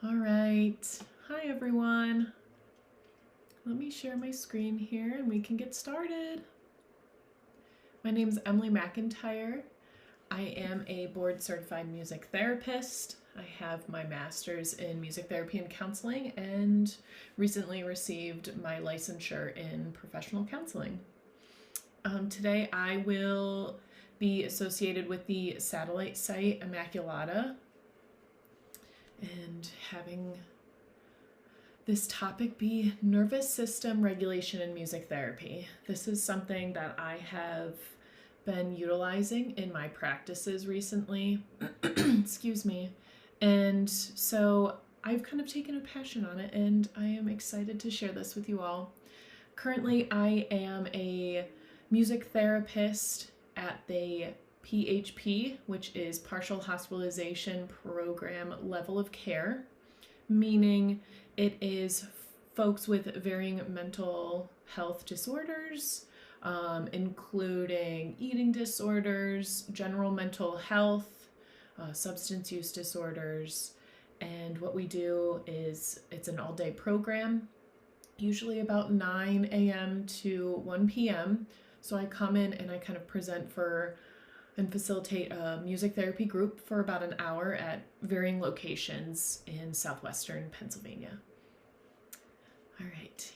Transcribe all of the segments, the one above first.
All right. Hi, everyone. Let me share my screen here and we can get started. My name is Emily McIntyre. I am a board-certified music therapist. I have my master's in music therapy and counseling and recently received my licensure in professional counseling. Today I will be associated with the satellite site Immaculata and having this topic be nervous system regulation in music therapy. This is something that I have been utilizing in my practices recently. Excuse me. And so I've kind of taken a passion on it and I am excited to share this with you all. Currently, I am a music therapist at the PHP, which is Partial Hospitalization Program level of care, meaning it is folks with varying mental health disorders, including eating disorders, general mental health, substance use disorders. And what we do is it's an all-day program, usually about 9 a.m. to 1 p.m. So I come in and I kind of present for and facilitate a music therapy group for about an hour at varying locations in southwestern Pennsylvania. All right.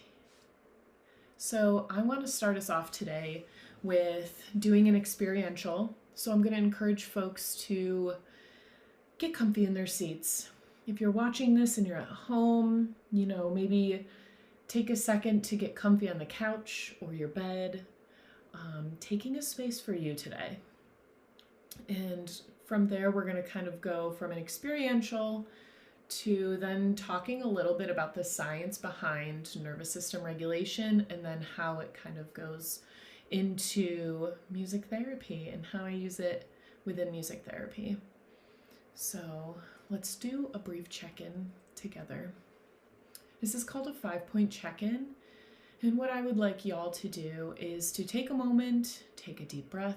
So I want to start us off today with doing an experiential. So I'm going to encourage folks to get comfy in their seats. If you're watching this and you're at home, maybe take a second to get comfy on the couch or your bed, taking a space for you today. And from there, we're going to kind of go from an experiential to then talking a little bit about the science behind nervous system regulation and then how it kind of goes into music therapy and how I use it within music therapy. So let's do a brief check-in together. This is called a 5-point check-in. And what I would like y'all to do is to take a moment, take a deep breath,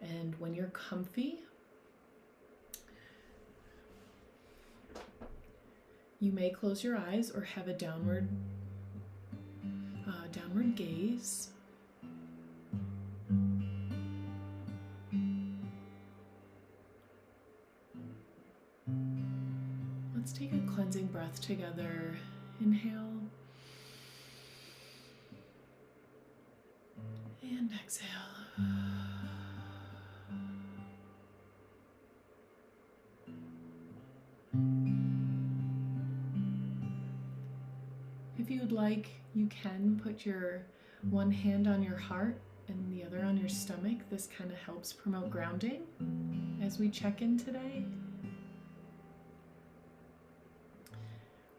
and when you're comfy, you may close your eyes or have a downward gaze. Let's take a cleansing breath together. Inhale and exhale. If you would like, you can put your one hand on your heart and the other on your stomach. This kind of helps promote grounding as we check in today.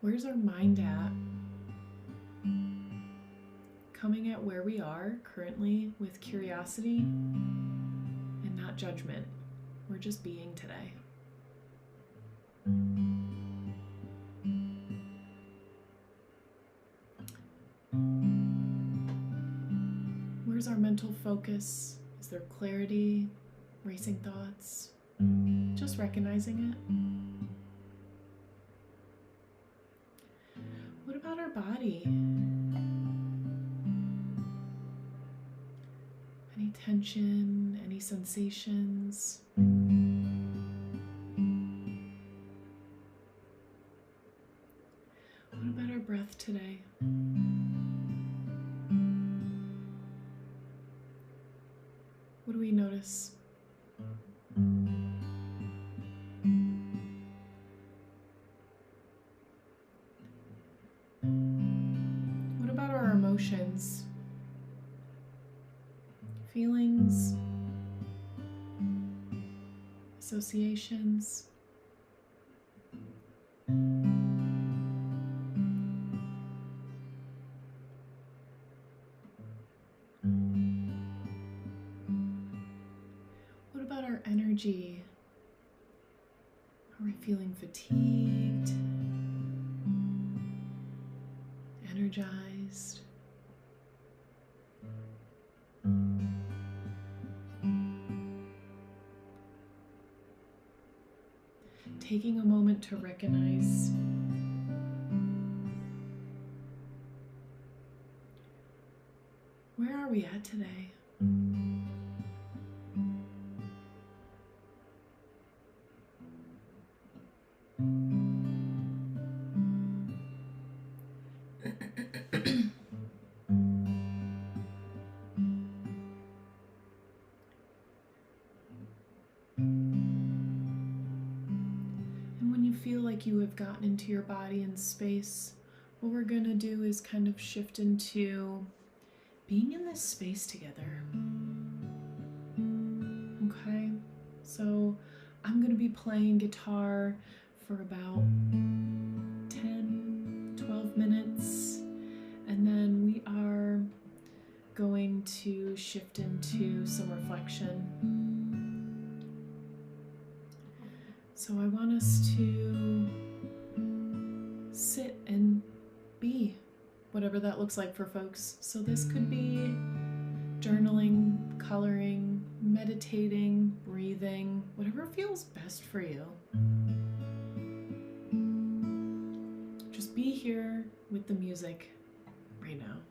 Where's our mind at? Coming at where we are currently with curiosity and not judgment. We're just being today. Where's our mental focus? Is there clarity, racing thoughts? Just recognizing it. What about our body? Any tension, any sensations? What about our breath today? What do we notice? What about our emotions? Feelings? Associations? What about our energy? Are we feeling fatigued? Energized? taking a moment to recognize where are we at today? Feel like you have gotten into your body and space, what we're going to do is kind of shift into being in this space together. Okay, so I'm going to be playing guitar for about 10-12 minutes, and then we are going to shift into some reflection. So I want us to sit and be, whatever that looks like for folks. So this could be journaling, coloring, meditating, breathing, whatever feels best for you. Just be here with the music right now.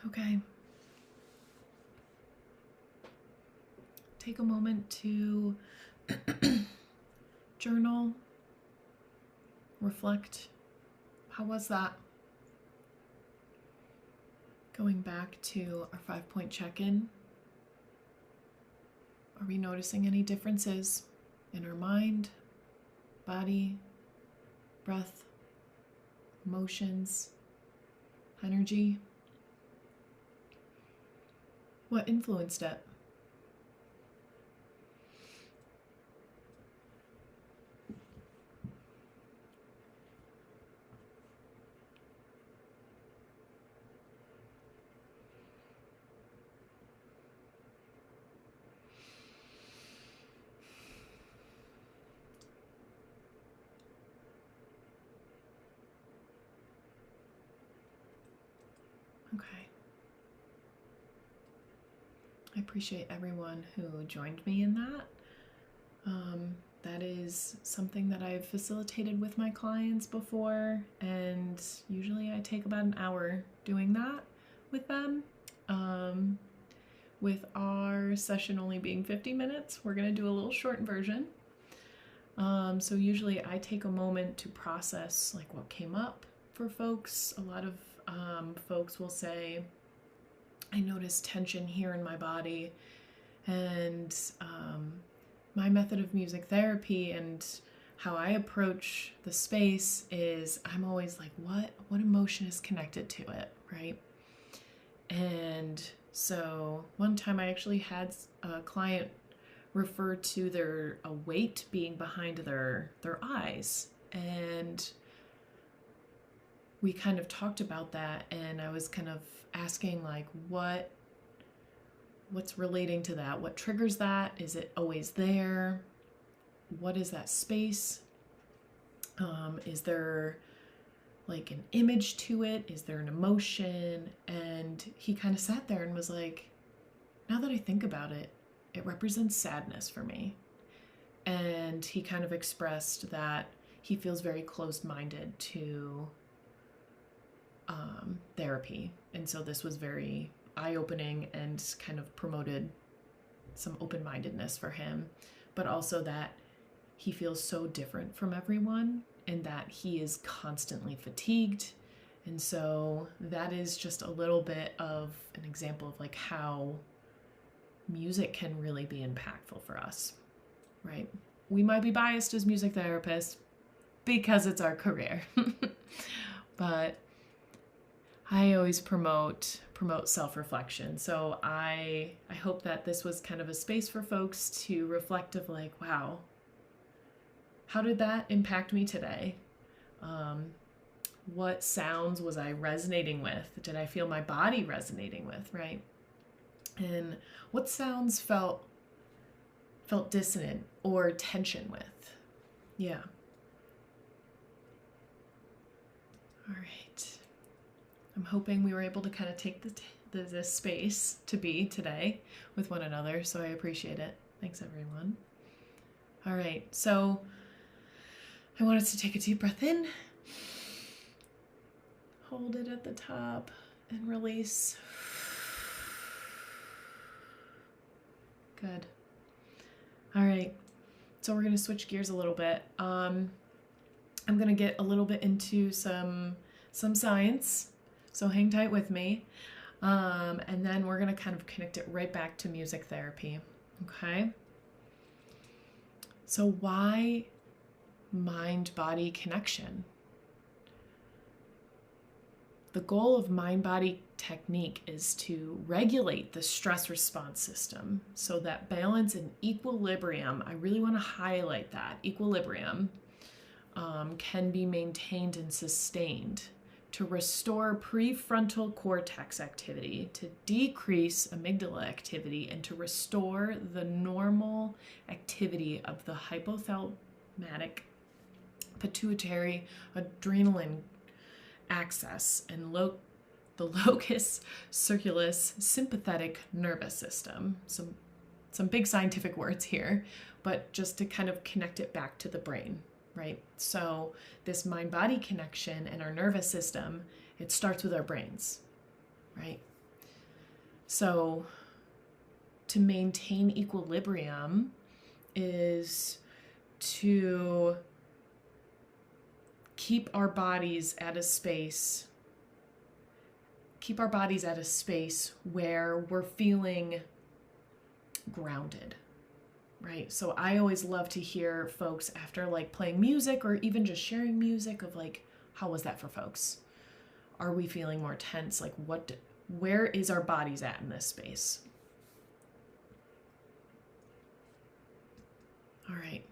Okay. Take a moment to journal, reflect. How was that? Going back to our 5-point check-in. Are we noticing any differences in our mind, body, breath, emotions, energy? What influenced it? Okay. I appreciate everyone who joined me in that. that is something that I've facilitated with my clients before, and usually I take about an hour doing that with them. With our session only being 50 minutes, we're going to do a little short version. So usually I take a moment to process like what came up for folks. A lot of folks will say, I notice tension here in my body, and my method of music therapy and how I approach the space is I'm always like, what emotion is connected to it, right? And so one time I actually had a client refer to a weight being behind their eyes, and we kind of talked about that, and I was kind of asking like what's relating to that? What triggers that? Is it always there? What is that space? Is there like an image to it? Is there an emotion? And he kind of sat there and was like, now that I think about it, it represents sadness for me. And he kind of expressed that he feels very closed-minded to therapy. And so this was very eye-opening and kind of promoted some open-mindedness for him, but also that he feels so different from everyone and that he is constantly fatigued. And so that is just a little bit of an example of like how music can really be impactful for us, right? We might be biased as music therapists because it's our career, but I always promote self-reflection. So I hope that this was kind of a space for folks to reflect of like, wow, how did that impact me today? What sounds was I resonating with? Did I feel my body resonating with, right? And what sounds felt dissonant or tension with? Yeah. All right. I'm hoping we were able to kind of take this space to be today with one another, so I appreciate it. Thanks, everyone. All right, so I want us to take a deep breath in, hold it at the top, and release. Good. All right, so we're going to switch gears a little bit. I'm going to get a little bit into some science, so hang tight with me. And then we're going to kind of connect it right back to music therapy. Okay? So why mind-body connection? The goal of mind-body technique is to regulate the stress response system so that balance and equilibrium, I really want to highlight that, equilibrium, can be maintained and sustained, to restore prefrontal cortex activity, to decrease amygdala activity, and to restore the normal activity of the hypothalamic, pituitary, adrenaline axis, and the locus coeruleus sympathetic nervous system. Some big scientific words here, but just to kind of connect it back to the brain. Right? So this mind-body connection and our nervous system, it starts with our brains, right? So to maintain equilibrium is to keep our bodies at a space where we're feeling grounded. Right. So I always love to hear folks after like playing music or even just sharing music of like, how was that for folks? Are we feeling more tense? Like where is our bodies at in this space? All right.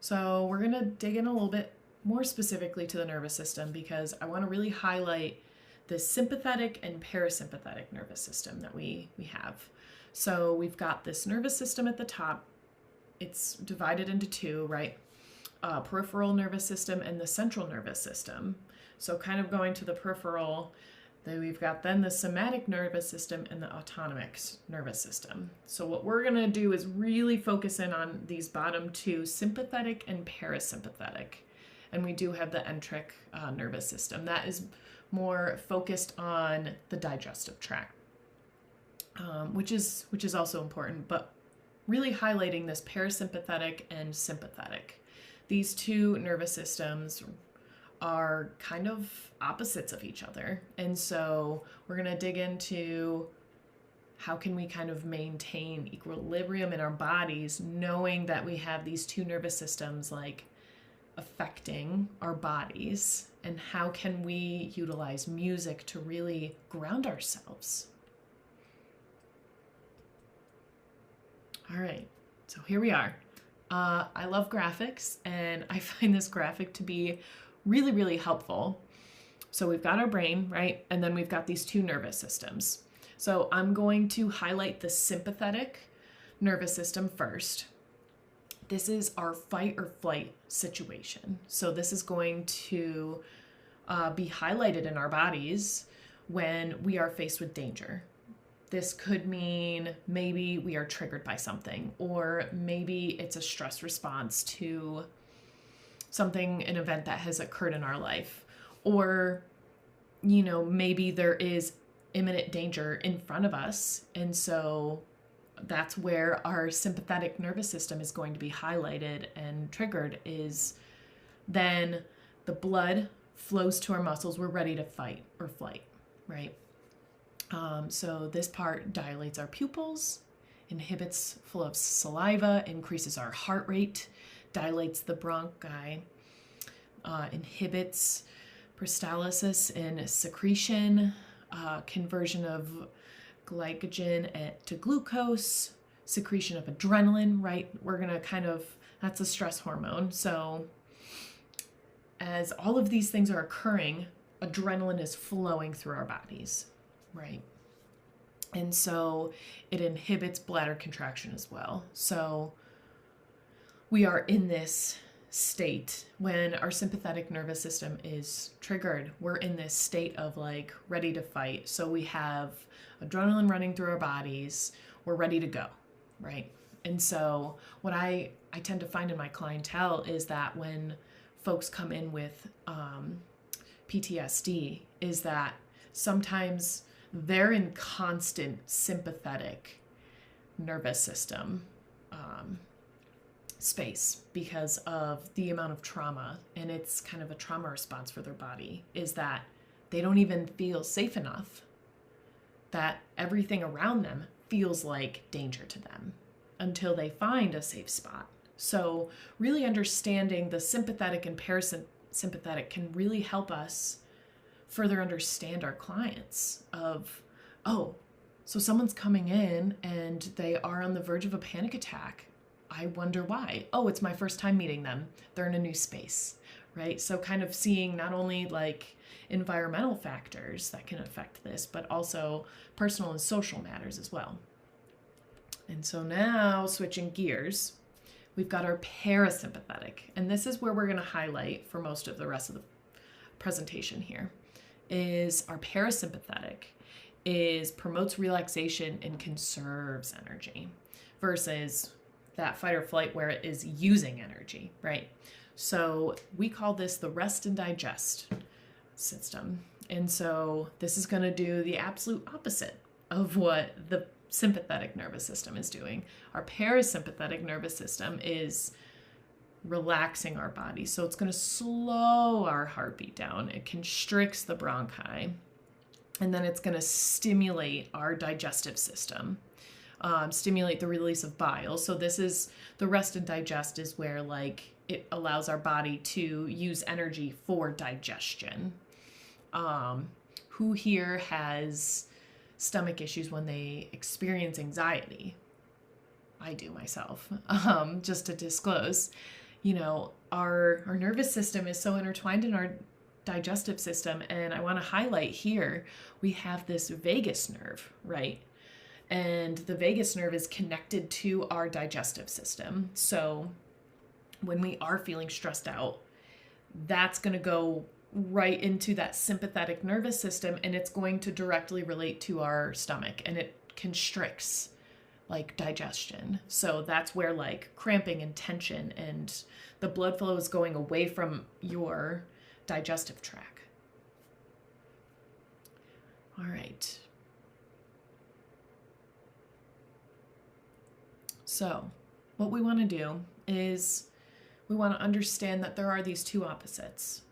So we're going to dig in a little bit more specifically to the nervous system because I want to really highlight the sympathetic and parasympathetic nervous system that we have. So we've got this nervous system at the top. It's divided into two, right? Peripheral nervous system and the central nervous system. So kind of going to the peripheral, Then we've got then the somatic nervous system and the autonomic nervous system. So what we're going to do is really focus in on these bottom two, sympathetic and parasympathetic. And we do have the enteric nervous system. That is more focused on the digestive tract, which is also important, but really highlighting this parasympathetic and sympathetic. These two nervous systems are kind of opposites of each other. And so we're going to dig into how can we kind of maintain equilibrium in our bodies, knowing that we have these two nervous systems like affecting our bodies, and how can we utilize music to really ground ourselves. All right, so here we are. I love graphics, and I find this graphic to be really, really helpful. So we've got our brain, right? And then we've got these two nervous systems. So I'm going to highlight the sympathetic nervous system first. This is our fight or flight situation. So this is going to be highlighted in our bodies when we are faced with danger. This could mean maybe we are triggered by something, or maybe it's a stress response to something, an event that has occurred in our life, or, you know, maybe there is imminent danger in front of us. And so that's where our sympathetic nervous system is going to be highlighted and triggered, is then the blood flows to our muscles. We're ready to fight or flight, right? So this part dilates our pupils, inhibits flow of saliva, increases our heart rate, dilates the bronchi, inhibits peristalsis and secretion, conversion of glycogen to glucose, secretion of adrenaline, right? We're going to kind of, that's a stress hormone. So as all of these things are occurring, adrenaline is flowing through our bodies, right? And so it inhibits bladder contraction as well. So we are in this state when our sympathetic nervous system is triggered. We're in this state of like ready to fight. So we have adrenaline running through our bodies. We're ready to go, right? And so what I tend to find in my clientele is that when folks come in with PTSD, is that sometimes they're in constant sympathetic nervous system space because of the amount of trauma, and it's kind of a trauma response for their body, is that they don't even feel safe enough, that everything around them feels like danger to them until they find a safe spot. So really understanding the sympathetic and parasympathetic can really help us further understand our clients of, oh, so someone's coming in and they are on the verge of a panic attack. I wonder why. Oh, it's my first time meeting them. They're in a new space, right? So kind of seeing not only like environmental factors that can affect this, but also personal and social matters as well. And so now switching gears, we've got our parasympathetic. And this is where we're going to highlight for most of the rest of the presentation here, is our parasympathetic is promotes relaxation and conserves energy versus that fight or flight where it is using energy, right? So we call this the rest and digest system. And so this is going to do the absolute opposite of what the sympathetic nervous system is doing. Our parasympathetic nervous system is relaxing our body. So it's going to slow our heartbeat down. It constricts the bronchi, and then it's going to stimulate our digestive system, stimulate the release of bile. So this is the rest and digest is where like it allows our body to use energy for digestion. Who here has stomach issues when they experience anxiety? I do myself. Just to disclose, you know, our nervous system is so intertwined in our digestive system. And I want to highlight here, we have this vagus nerve, right? And the vagus nerve is connected to our digestive system. So when we are feeling stressed out, that's going to go right into that sympathetic nervous system, and it's going to directly relate to our stomach, and it constricts like digestion. So that's where like cramping and tension and the blood flow is going away from your digestive tract. All right. So what we want to do is we want to understand that there are these two opposites.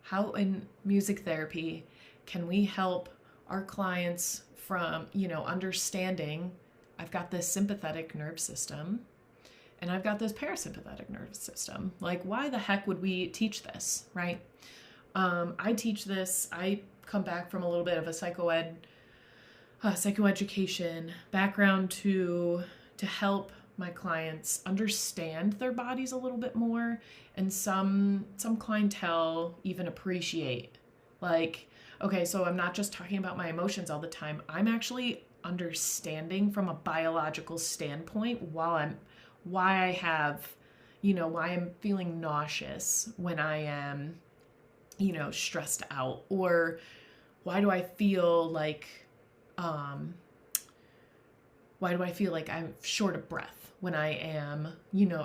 How in music therapy can we help our clients from, understanding I've got this sympathetic nerve system and I've got this parasympathetic nervous system. Like, why the heck would we teach this, right? I teach this. I come back from a little bit of a psychoeducation background to help my clients understand their bodies a little bit more, and some clientele even appreciate, like, okay, so I'm not just talking about my emotions all the time. I'm actually understanding from a biological standpoint why I'm feeling nauseous when I am, stressed out, or why do I feel like I'm short of breath when I am,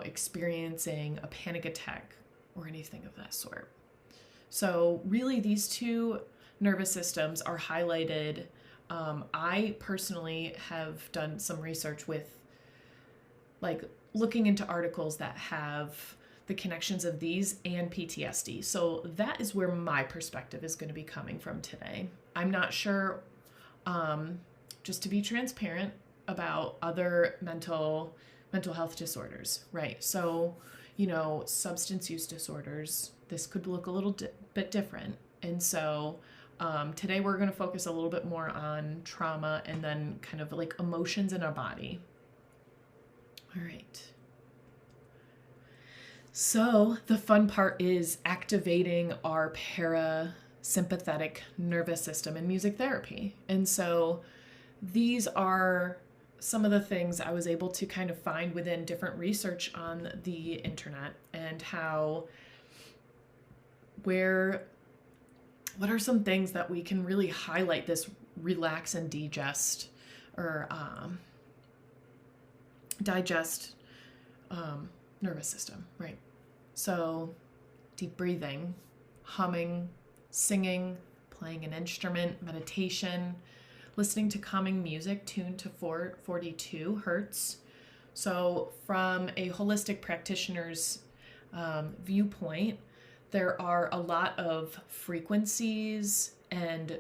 experiencing a panic attack or anything of that sort. So really these two nervous systems are highlighted. I personally have done some research with like looking into articles that have the connections of these and PTSD. So that is where my perspective is going to be coming from today. I'm not sure, just to be transparent, about other mental health disorders, right? So, substance use disorders, this could look a little bit different. And so today we're going to focus a little bit more on trauma and then kind of like emotions in our body. All right. So the fun part is activating our parasympathetic nervous system in music therapy. And so these are some of the things I was able to kind of find within different research on the internet, and what are some things that we can really highlight this relax and digest or digest nervous system, right? So deep breathing, humming, singing, playing an instrument, meditation, listening to calming music tuned to 442 hertz. So from a holistic practitioner's viewpoint, there are a lot of frequencies and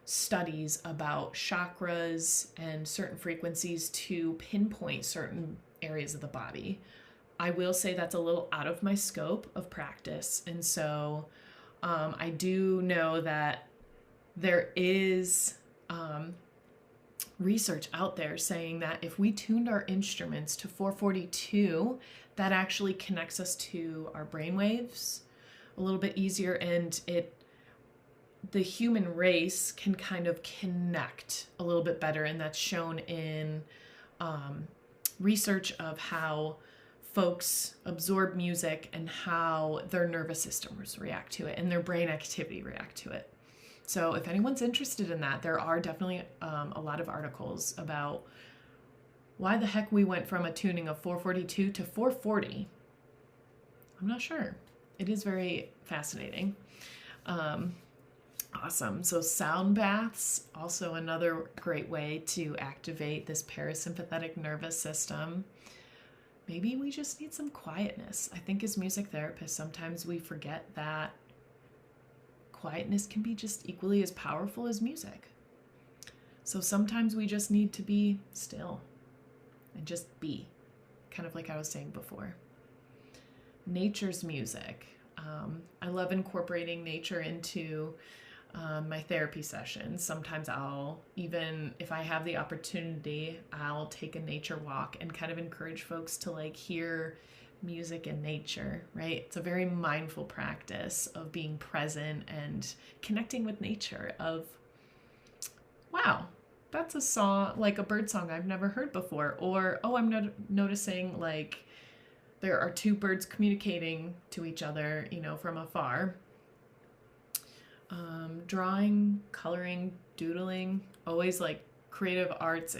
studies about chakras and certain frequencies to pinpoint certain areas of the body. I will say that's a little out of my scope of practice. And so I do know that there is research out there saying that if we tuned our instruments to 442, that actually connects us to our brainwaves a little bit easier, and the human race can kind of connect a little bit better, and that's shown in research of how folks absorb music and how their nervous systems react to it and their brain activity react to it. So if anyone's interested in that, there are definitely a lot of articles about why the heck we went from a tuning of 442 to 440. I'm not sure. It is very fascinating. Awesome. So sound baths, also another great way to activate this parasympathetic nervous system. Maybe we just need some quietness. I think as music therapists, sometimes we forget that quietness can be just equally as powerful as music. So sometimes we just need to be still and just be, kind of like I was saying before. Nature's music. I love incorporating nature into my therapy sessions. Sometimes even if I have the opportunity, I'll take a nature walk and kind of encourage folks to like hear music and nature, right? It's a very mindful practice of being present and connecting with nature of, wow, that's a song, like a bird song I've never heard before. Or, oh, I'm noticing like there are two birds communicating to each other, from afar. drawing, coloring, doodling, always like creative arts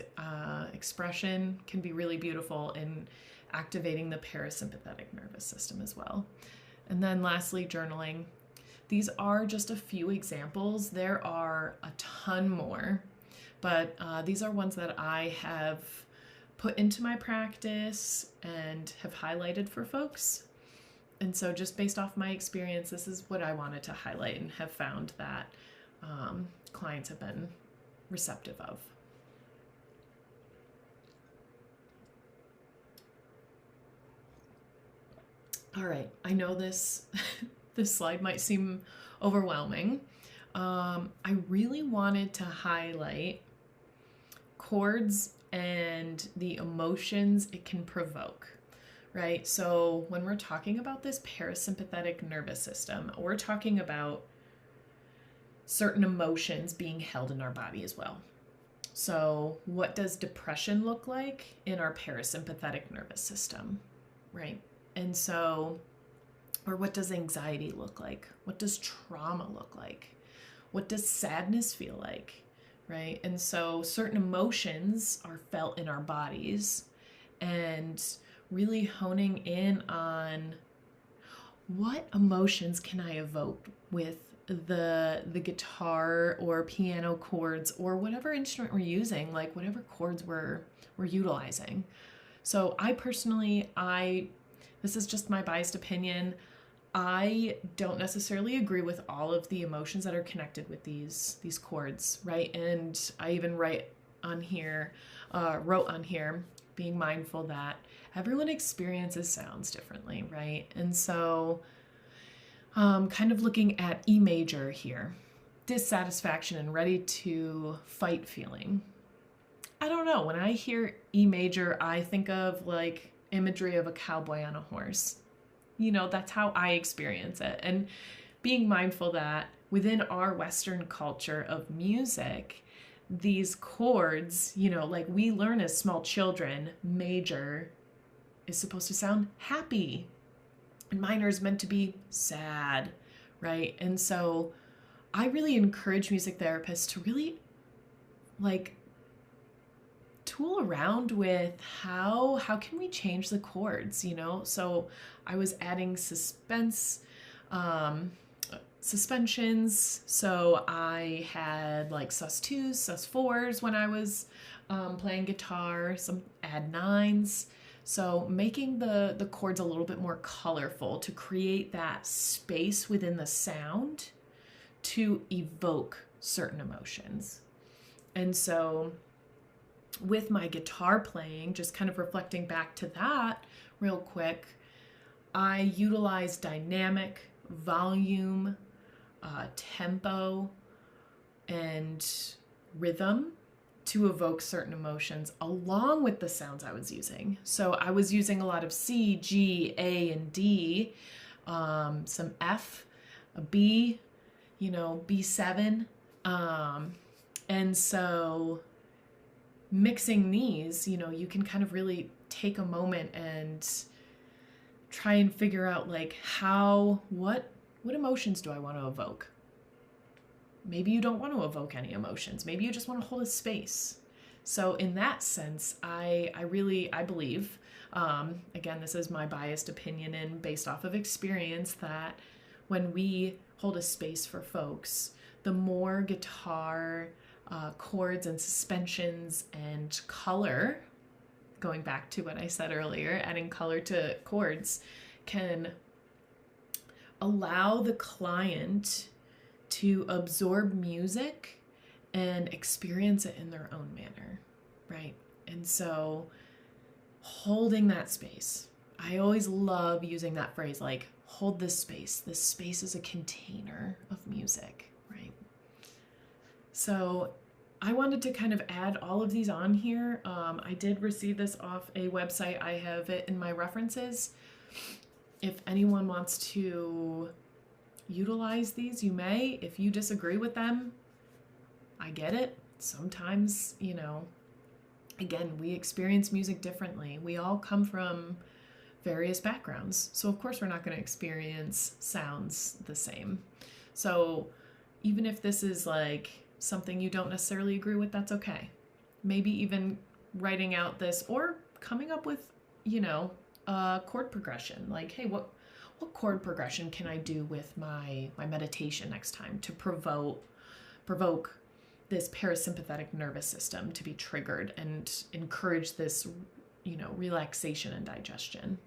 expression can be really beautiful in activating the parasympathetic nervous system as well. And then lastly, journaling. These are just a few examples. There are a ton more, but these are ones that I have put into my practice and have highlighted for folks. And so just based off my experience, this is what I wanted to highlight and have found that clients have been receptive of. All right, I know this slide might seem overwhelming. I really wanted to highlight chords and the emotions it can provoke, right? So when we're talking about this parasympathetic nervous system, we're talking about certain emotions being held in our body as well. So what does depression look like in our parasympathetic nervous system, right? And so, or what does anxiety look like? What does trauma look like? What does sadness feel like, right? And so certain emotions are felt in our bodies, and really honing in on what emotions can I evoke with the guitar or piano chords or whatever instrument we're using, like whatever chords we're utilizing. So I personally, this is just my biased opinion, I don't necessarily agree with all of the emotions that are connected with these chords, right? And I even wrote on here, being mindful that everyone experiences sounds differently, right? And so kind of looking at E major here, dissatisfaction and ready to fight feeling. I don't know, when I hear E major, I think of like imagery of a cowboy on a horse. You know, that's how I experience it. And being mindful that within our Western culture of music, these chords, you know, like we learn as small children, major is supposed to sound happy and minor is meant to be sad, right? And so I really encourage music therapists to really like tool around with how can we change the chords, you know? So I was adding suspensions. So I had like sus2s, sus4s when I was playing guitar, some add 9s. So making the chords a little bit more colorful to create that space within the sound to evoke certain emotions. And so with my guitar playing, just kind of reflecting back to that real quick, I utilize dynamic, volume, tempo, and rhythm to evoke certain emotions along with the sounds I was using. So I was using a lot of C, G, A, and D, some F, a B, you know, B7. And so mixing these, you know, you can kind of really take a moment and try and figure out like what emotions do I want to evoke? Maybe you don't want to evoke any emotions. Maybe you just want to hold a space. So in that sense, I believe, again, this is my biased opinion and based off of experience, that when we hold a space for folks, the more guitar chords and suspensions and color, going back to what I said earlier, adding color to chords, can allow the client to absorb music and experience it in their own manner, right? And so holding that space, I always love using that phrase, like, hold this space. This space is a container of music, right? So I wanted to kind of add all of these on here. I did receive this off a website. I have it in my references. If anyone wants to utilize these, you may. If you disagree with them, I get it. Sometimes, you know, again, we experience music differently. We all come from various backgrounds. So of course we're not going to experience sounds the same. So even if this is like something you don't necessarily agree with, that's okay. Maybe even writing out this or coming up with, a chord progression. Like, hey, what chord progression can I do with my meditation next time to provoke this parasympathetic nervous system to be triggered and encourage this, relaxation and digestion.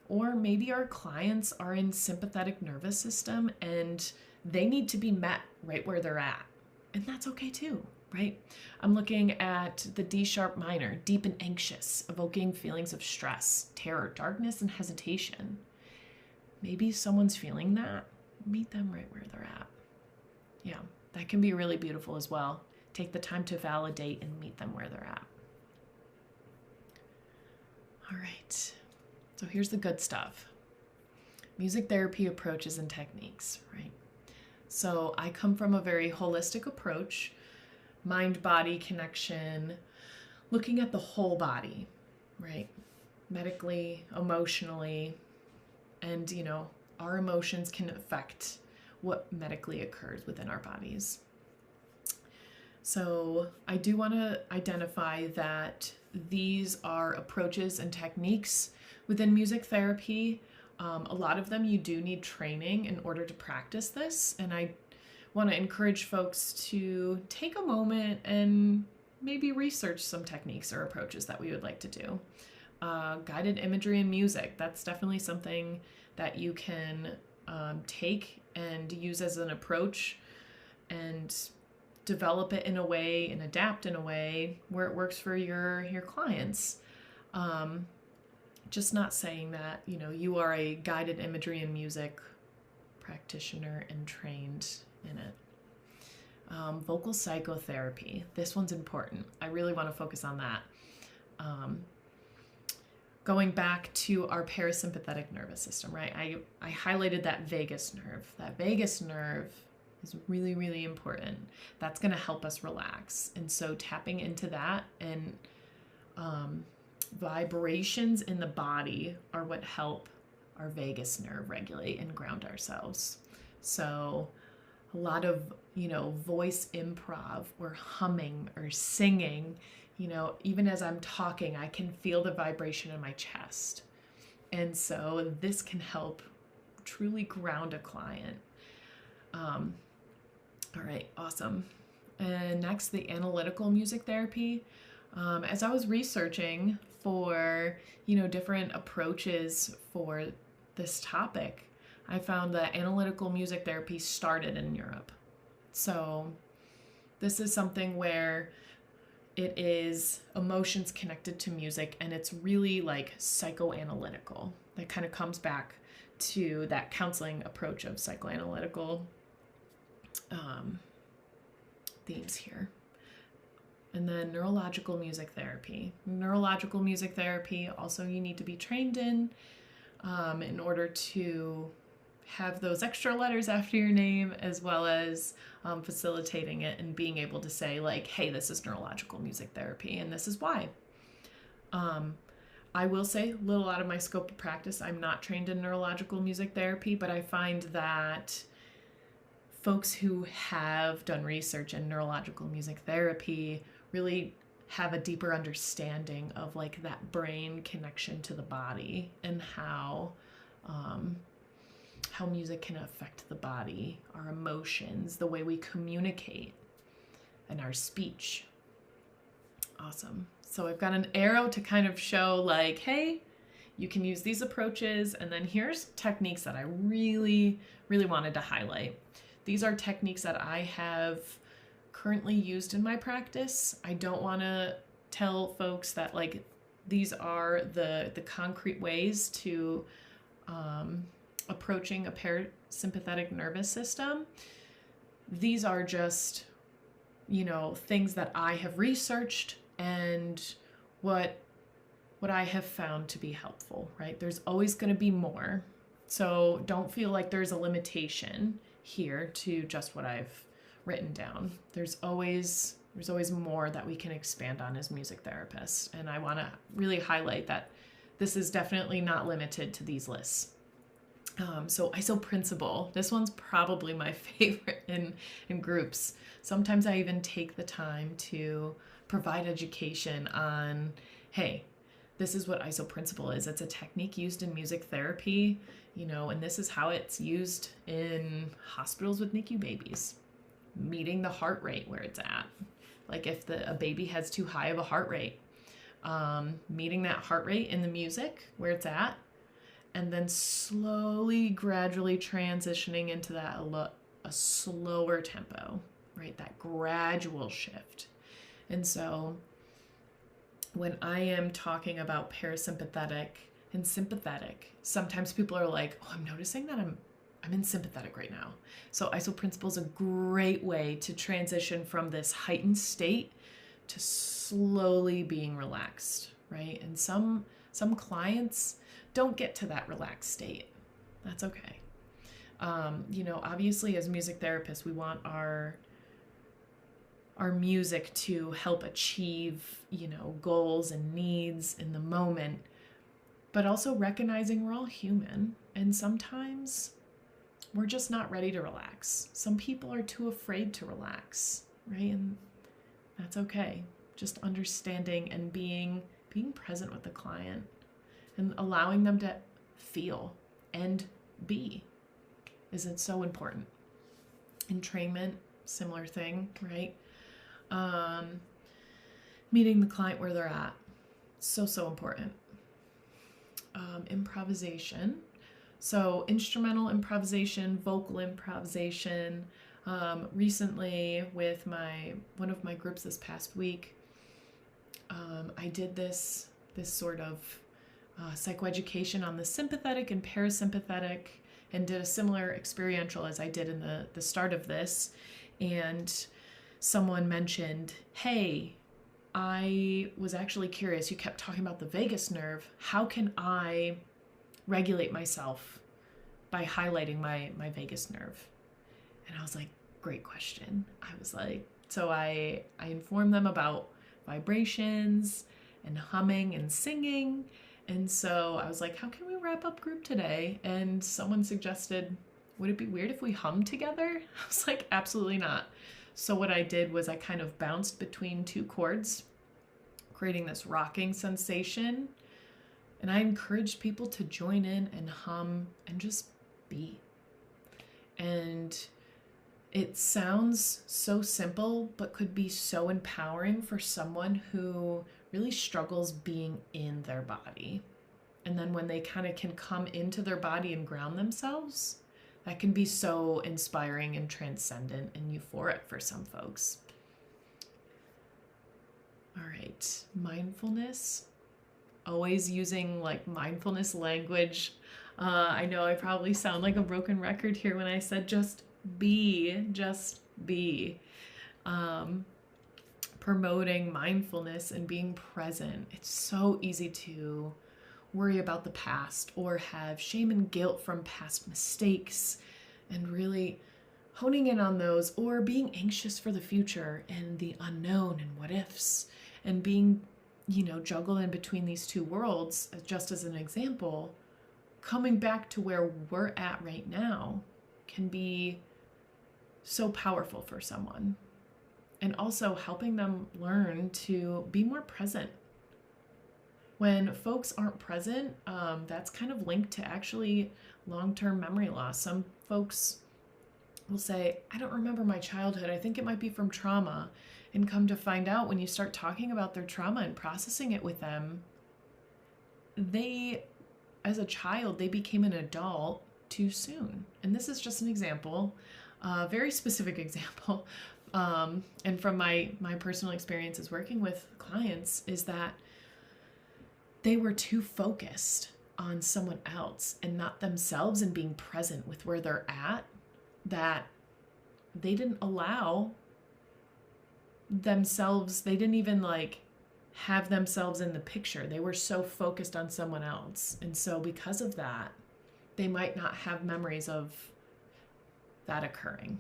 Or maybe our clients are in sympathetic nervous system and they need to be met right where they're at. And that's okay too, right? I'm looking at the D sharp minor, deep and anxious, evoking feelings of stress, terror, darkness, and hesitation. Maybe someone's feeling that. Meet them right where they're at. Yeah, that can be really beautiful as well. Take the time to validate and meet them where they're at. All right, so here's the good stuff. Music therapy approaches and techniques, right? So I come from a very holistic approach, mind-body connection, looking at the whole body, right? Medically, emotionally, and, our emotions can affect what medically occurs within our bodies. So I do want to identify that these are approaches and techniques within music therapy. A lot of them you do need training in order to practice this, and I want to encourage folks to take a moment and maybe research some techniques or approaches that we would like to do. Guided imagery and music, that's definitely something that you can take and use as an approach and develop it in a way and adapt in a way where it works for your clients. Just not saying that, you are a guided imagery and music practitioner and trained in it. Vocal psychotherapy. This one's important. I really want to focus on that. Going back to our parasympathetic nervous system, right? I highlighted that vagus nerve. That vagus nerve is really, really important. That's going to help us relax. And so tapping into that and vibrations in the body are what help our vagus nerve regulate and ground ourselves. So a lot of, voice improv or humming or singing, even as I'm talking, I can feel the vibration in my chest. And so this can help truly ground a client. All right, awesome. And next, the analytical music therapy. As I was researching for, different approaches for this topic, I found that analytical music therapy started in Europe. So this is something where it is emotions connected to music, and it's really like psychoanalytical. That kind of comes back to that counseling approach of psychoanalytical themes here. And then neurological music therapy. Neurological music therapy, also you need to be trained in order to have those extra letters after your name, as well as facilitating it and being able to say like, hey, this is neurological music therapy and this is why. I will say, a little out of my scope of practice, I'm not trained in neurological music therapy, but I find that folks who have done research in neurological music therapy really have a deeper understanding of like that brain connection to the body and how music can affect the body, our emotions, the way we communicate, and our speech. Awesome. So I've got an arrow to kind of show like, hey, you can use these approaches. And then here's techniques that I really, really wanted to highlight. These are techniques that I have currently used in my practice. I don't want to tell folks that like these are the concrete ways to approaching a parasympathetic nervous system. These are just, things that I have researched and what I have found to be helpful, right? There's always going to be more. So don't feel like there's a limitation here to just what I've written down. There's always more that we can expand on as music therapists. And I want to really highlight that this is definitely not limited to these lists. So ISO principle, this one's probably my favorite in groups. Sometimes I even take the time to provide education on, hey, this is what ISO principle is. It's a technique used in music therapy, and this is how it's used in hospitals with NICU babies. Meeting the heart rate where it's at. Like if a baby has too high of a heart rate, meeting that heart rate in the music where it's at, and then slowly, gradually transitioning into that a slower tempo, right? That gradual shift. And so when I am talking about parasympathetic and sympathetic, sometimes people are like, oh, I'm noticing that I'm in sympathetic right now. So ISO principle is a great way to transition from this heightened state to slowly being relaxed, right? And some clients don't get to that relaxed state. That's okay. Obviously as music therapists, we want our music to help achieve, goals and needs in the moment, but also recognizing we're all human and sometimes we're just not ready to relax. Some people are too afraid to relax, right? And that's okay. Just understanding and being present with the client and allowing them to feel and be isn't so important. Entrainment, similar thing, right? Meeting the client where they're at, so important. Improvisation. So instrumental improvisation, vocal improvisation. Recently with one of my groups this past week, I did this sort of psychoeducation on the sympathetic and parasympathetic and did a similar experiential as I did in the start of this. And someone mentioned, hey, I was actually curious. You kept talking about the vagus nerve. How can I regulate myself by highlighting my vagus nerve? And I was like, great question. I was like, so I informed them about vibrations and humming and singing. And so I was like, how can we wrap up group today? And someone suggested, would it be weird if we hum together? I was like, absolutely not. So what I did was I kind of bounced between two chords, creating this rocking sensation. And I encouraged people to join in and hum and just be. And it sounds so simple, but could be so empowering for someone who really struggles being in their body. And then when they kind of can come into their body and ground themselves, that can be so inspiring and transcendent and euphoric for some folks. All right, mindfulness. Always using like mindfulness language. I know I probably sound like a broken record here when I said just be. Promoting mindfulness and being present. It's so easy to worry about the past or have shame and guilt from past mistakes and really honing in on those, or being anxious for the future and the unknown and what ifs, and being, juggled in between these two worlds. Just as an example, coming back to where we're at right now can be so powerful for someone. And also helping them learn to be more present. When folks aren't present, that's kind of linked to actually long-term memory loss. Some folks will say, I don't remember my childhood. I think it might be from trauma. And come to find out, when you start talking about their trauma and processing it with them, as a child, they became an adult too soon. And this is just an example, a very specific example. And from my personal experiences working with clients is that they were too focused on someone else and not themselves and being present with where they're at, that they didn't allow themselves, they didn't even have themselves in the picture. They were so focused on someone else. And so because of that, they might not have memories of that occurring.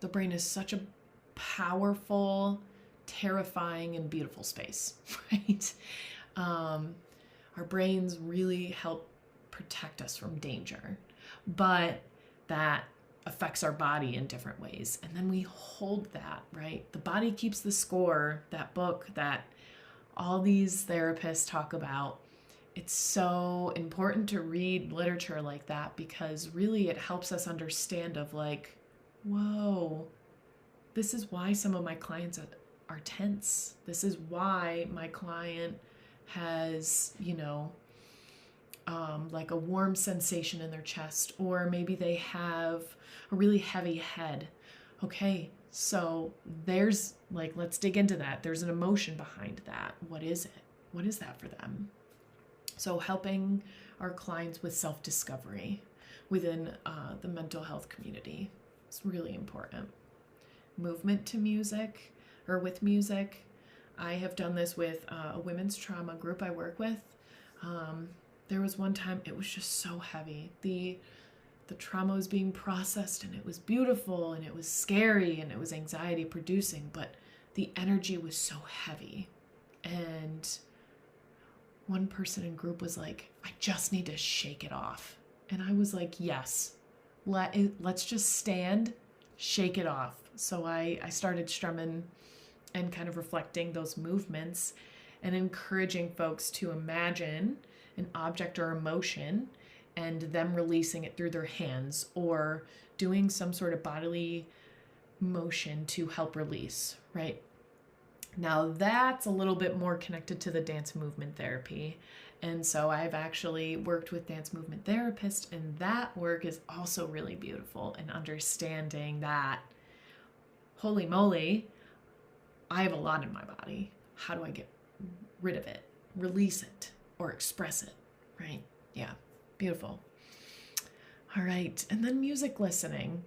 The brain is such a powerful, terrifying, and beautiful space, right? Our brains really help protect us from danger, but that affects our body in different ways. And then we hold that, right? The body keeps the score, that book that all these therapists talk about. It's so important to read literature like that, because really it helps us understand of like, whoa, this is why some of my clients are tense. This is why my client has, like a warm sensation in their chest, or maybe they have a really heavy head. Okay, so there's like, let's dig into that. There's an emotion behind that. What is it? What is that for them? So helping our clients with self-discovery within the mental health community is really important. Movement to music, or with music. I have done this with a women's trauma group I work with. There was one time it was just so heavy. The trauma was being processed, and it was beautiful, and it was scary, and it was anxiety producing, but the energy was so heavy. And one person in group was like, I just need to shake it off. And I was like, yes, let's just stand, shake it off. So I started strumming and kind of reflecting those movements and encouraging folks to imagine an object or emotion and them releasing it through their hands, or doing some sort of bodily motion to help release, right? Now that's a little bit more connected to the dance movement therapy. And so I've actually worked with dance movement therapists, and that work is also really beautiful, and understanding that, holy moly, I have a lot in my body. How do I get rid of it, release it, or express it, right? Yeah, beautiful. All right, and then music listening.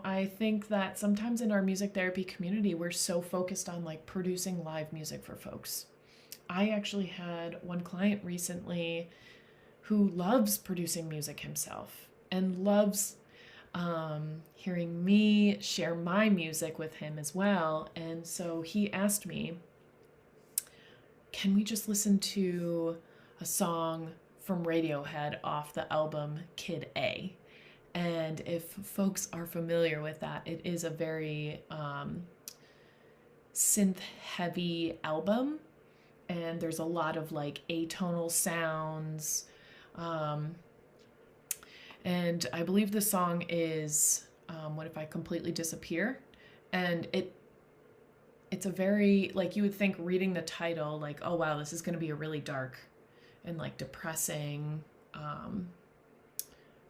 I think that sometimes in our music therapy community, we're so focused on like producing live music for folks. I actually had one client recently who loves producing music himself and loves hearing me share my music with him as well. And so he asked me, can we just listen to a song from Radiohead off the album Kid A? And if folks are familiar with that, it is a very synth-heavy album, and there's a lot of like atonal sounds. And I believe the song is What If I Completely Disappear? And it's a very, like, you would think reading the title, like, oh wow, this is going to be a really dark and like depressing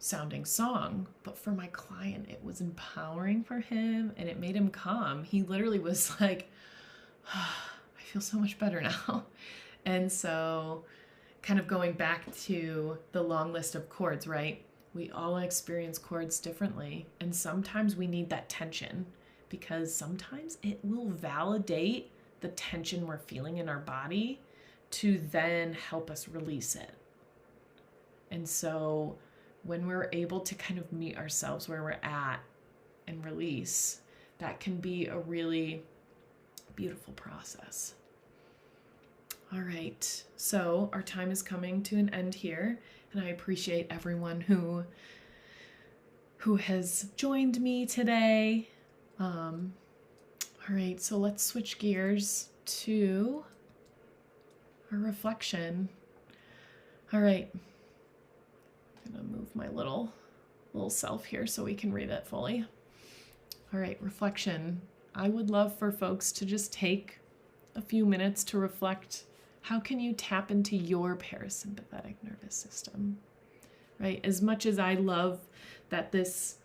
sounding song, but for my client it was empowering for him, and it made him calm. He literally was like, oh, I feel so much better now. And so kind of going back to the long list of chords, right? We all experience chords differently, and sometimes we need that tension, because sometimes it will validate the tension we're feeling in our body to then help us release it. And so when we're able to kind of meet ourselves where we're at and release, that can be a really beautiful process. All right, so our time is coming to an end here, and I appreciate everyone who has joined me today. All right, so let's switch gears to our reflection. All right. I'm gonna move my little self here so we can read it fully. All right, reflection. I would love for folks to just take a few minutes to reflect. How can you tap into your parasympathetic nervous system, right? As much as I love that this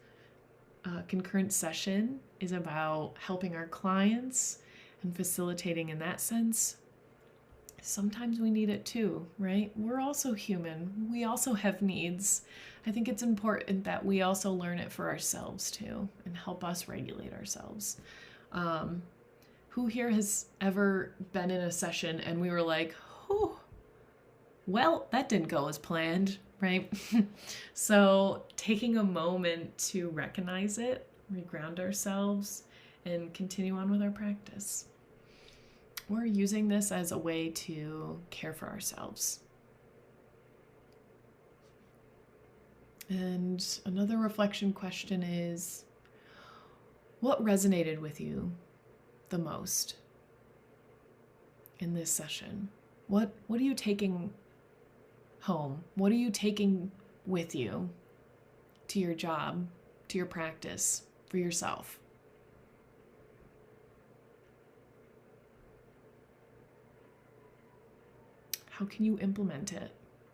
concurrent session is about helping our clients and facilitating in that sense, sometimes we need it too, right? We're also human. We also have needs. I think it's important that we also learn it for ourselves too, and help us regulate ourselves. Who here has ever been in a session and we were like, oh, well, that didn't go as planned, right? So taking a moment to recognize it, reground ourselves, and continue on with our practice. We're using this as a way to care for ourselves. And another reflection question is, what resonated with you the most in this session? What are you taking home? What are you taking with you to your job, to your practice, for yourself? How can you implement it,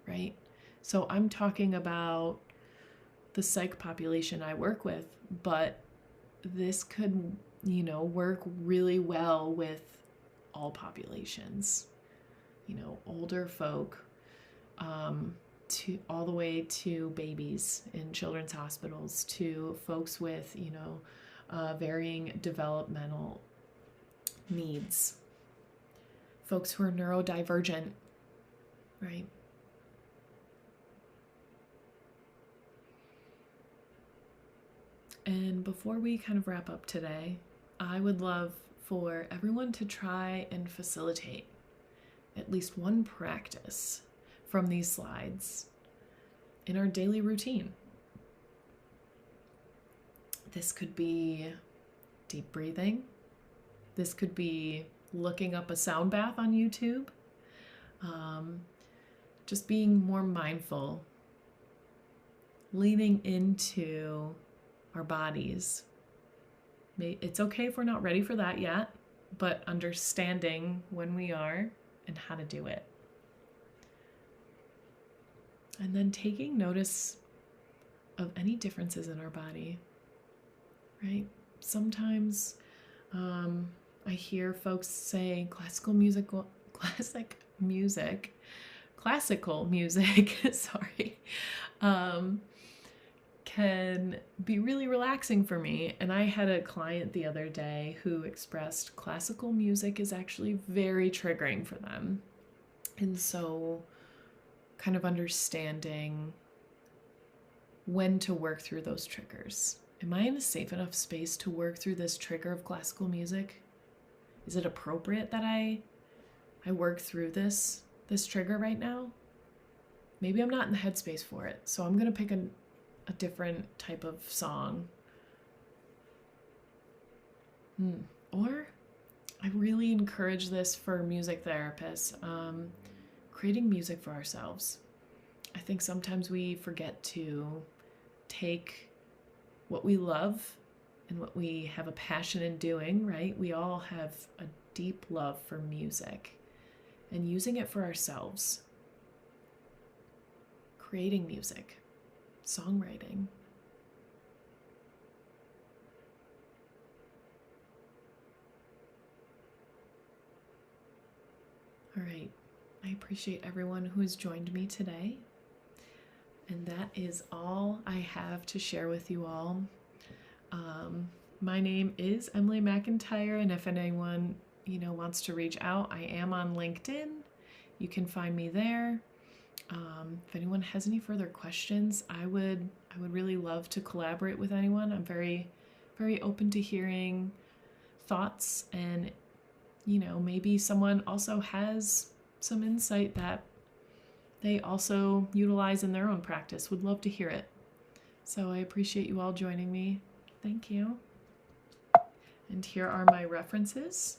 right? So I'm talking about the psych population I work with, but this could, work really well with all populations, older folk, to all the way to babies in children's hospitals, to folks with, varying developmental needs, folks who are neurodivergent, right? And before we kind of wrap up today, I would love for everyone to try and facilitate at least one practice from these slides in our daily routine. This could be deep breathing. This could be looking up a sound bath on YouTube. Just being more mindful, leaning into our bodies. It's okay if we're not ready for that yet, but understanding when we are and how to do it. And then taking notice of any differences in our body, right? Sometimes I hear folks say classical music, sorry, can be really relaxing for me. And I had a client the other day who expressed classical music is actually very triggering for them. And so kind of understanding when to work through those triggers. Am I in a safe enough space to work through this trigger of classical music? Is it appropriate that I work through this trigger right now? Maybe I'm not in the headspace for it, so I'm going to pick a different type of song. Or I really encourage this for music therapists, creating music for ourselves. I think sometimes we forget to take what we love and what we have a passion in doing, right? We all have a deep love for music and using it for ourselves. Creating music. Songwriting. All right. I appreciate everyone who has joined me today. And that is all I have to share with you all. My name is Emily McIntyre, and if anyone, wants to reach out, I am on LinkedIn. You can find me there. If anyone has any further questions, I would really love to collaborate with anyone. I'm very, very open to hearing thoughts, and maybe someone also has some insight that they also utilize in their own practice. Would love to hear it. So I appreciate you all joining me. Thank you. And here are my references.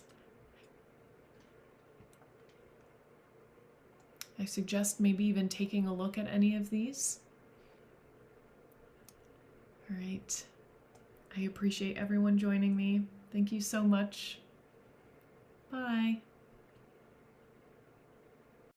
I suggest maybe even taking a look at any of these. All right. I appreciate everyone joining me. Thank you so much. Bye.